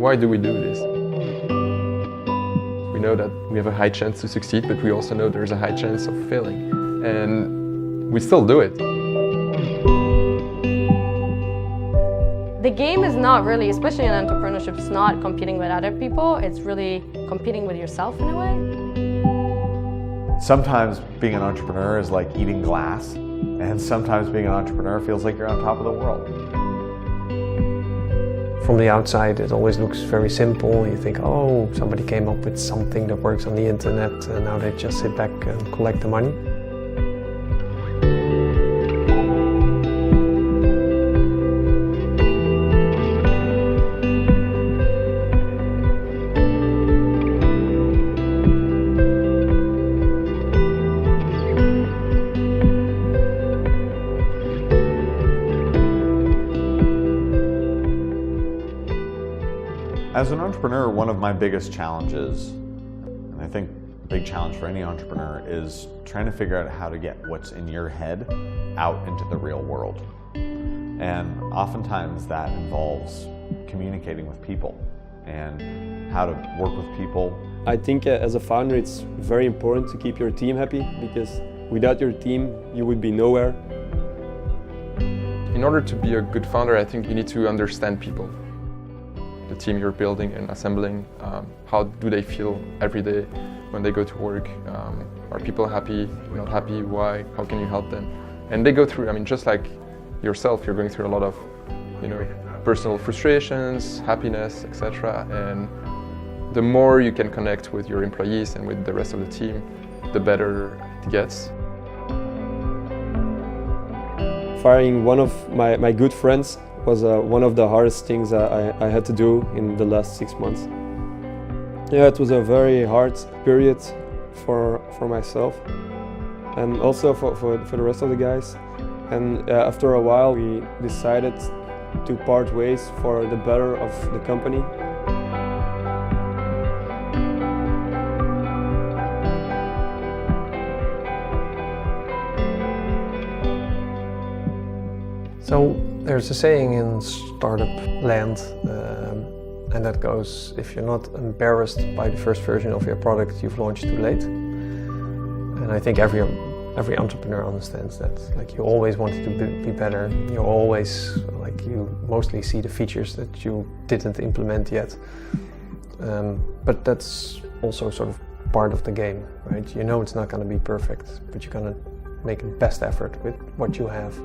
Why do we do this? We know that we have a high chance to succeed, but we also know there's a high chance of failing. And we still do it. The game is not really, especially in entrepreneurship, it's not competing with other people, it's really competing with yourself in a way. Sometimes being an entrepreneur is like eating glass, and sometimes being an entrepreneur feels like you're on top of the world. From the outside, it always looks very simple. You think, oh, somebody came up with something that works on the internet, and now they just sit back and collect the money. As an entrepreneur, one of my biggest challenges, and I think a big challenge for any entrepreneur, is trying to figure out how to get what's in your head out into the real world. And oftentimes that involves communicating with people and how to work with people. I think as a founder it's very important to keep your team happy, because without your team you would be nowhere. In order to be a good founder, I think you need to understand people. The team you're building and assembling, how do they feel every day when they go to work? Are people happy, not happy, why? How can you help them? And they go through, I mean, just like yourself, you're going through a lot of, personal frustrations, happiness, etc. And the more you can connect with your employees and with the rest of the team, the better it gets. Firing one of my good friends was one of the hardest things I had to do in the last 6 months. Yeah, it was a very hard period for myself and also for the rest of the guys. And after a while we decided to part ways for the better of the company. So there's a saying in startup land, and that goes, if you're not embarrassed by the first version of your product, you've launched too late. And I think every entrepreneur understands that. Like, you always want it to be better. You always, you mostly see the features that you didn't implement yet. But that's also sort of part of the game, right? You know it's not going to be perfect, but you're going to make the best effort with what you have.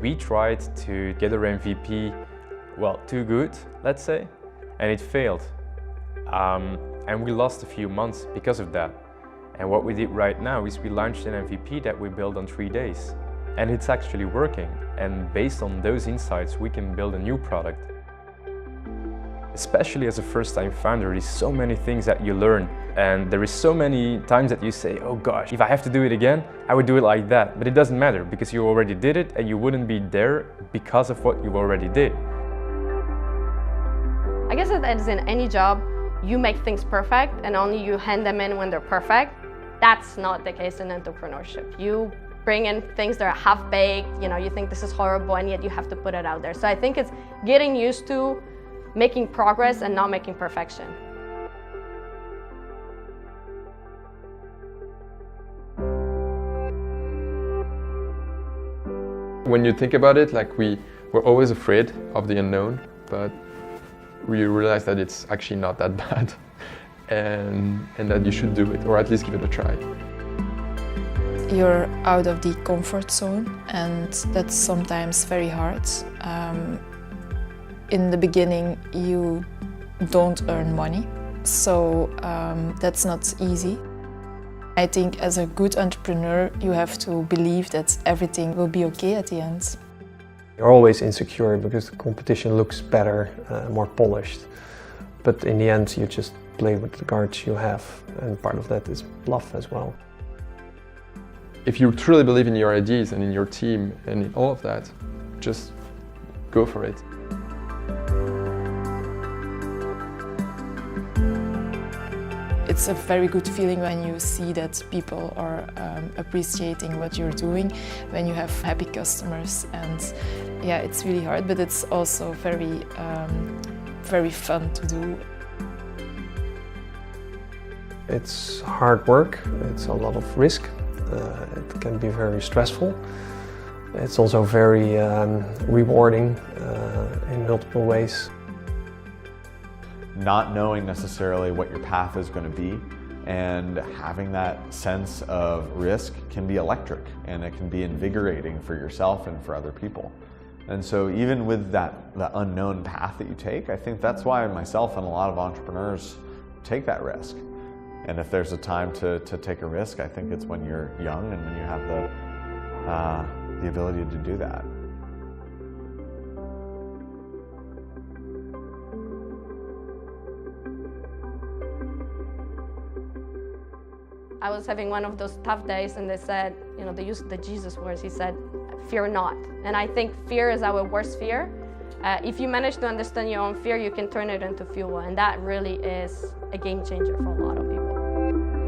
We tried to get our MVP, well, too good, let's say, and it failed. And we lost a few months because of that. And what we did right now is we launched an MVP that we built on 3 days. And it's actually working. And based on those insights, we can build a new product. Especially as a first-time founder, there's so many things that you learn. And there is so many times that you say, oh gosh, if I have to do it again, I would do it like that. But it doesn't matter, because you already did it and you wouldn't be there because of what you already did. I guess as in any job, you make things perfect and only you hand them in when they're perfect. That's not the case in entrepreneurship. You bring in things that are half-baked, you think this is horrible and yet you have to put it out there. So I think it's getting used to making progress and not making perfection. When you think about it, we're always afraid of the unknown, but we realize that it's actually not that bad and that you should do it, or at least give it a try. You're out of the comfort zone, and that's sometimes very hard. In the beginning, you don't earn money, so that's not easy. I think as a good entrepreneur, you have to believe that everything will be okay at the end. You're always insecure because the competition looks better, more polished. But in the end, you just play with the cards you have, and part of that is bluff as well. If you truly believe in your ideas and in your team and in all of that, just go for it. it's a very good feeling when you see that people are appreciating what you're doing, when you have happy customers, and yeah, it's really hard, but it's also very, very fun to do. It's hard work, it's a lot of risk, it can be very stressful. It's also very rewarding in multiple ways. Not knowing necessarily what your path is going to be and having that sense of risk can be electric, and it can be invigorating for yourself and for other people. And so even with the unknown path that you take, I think that's why myself and a lot of entrepreneurs take that risk. And if there's a time to take a risk, I think it's when you're young and when you have the ability to do that. I was having one of those tough days, and they said, you know, they used the Jesus words. He said, fear not. And I think fear is our worst fear. If you manage to understand your own fear, you can turn it into fuel, and that really is a game changer for a lot of people.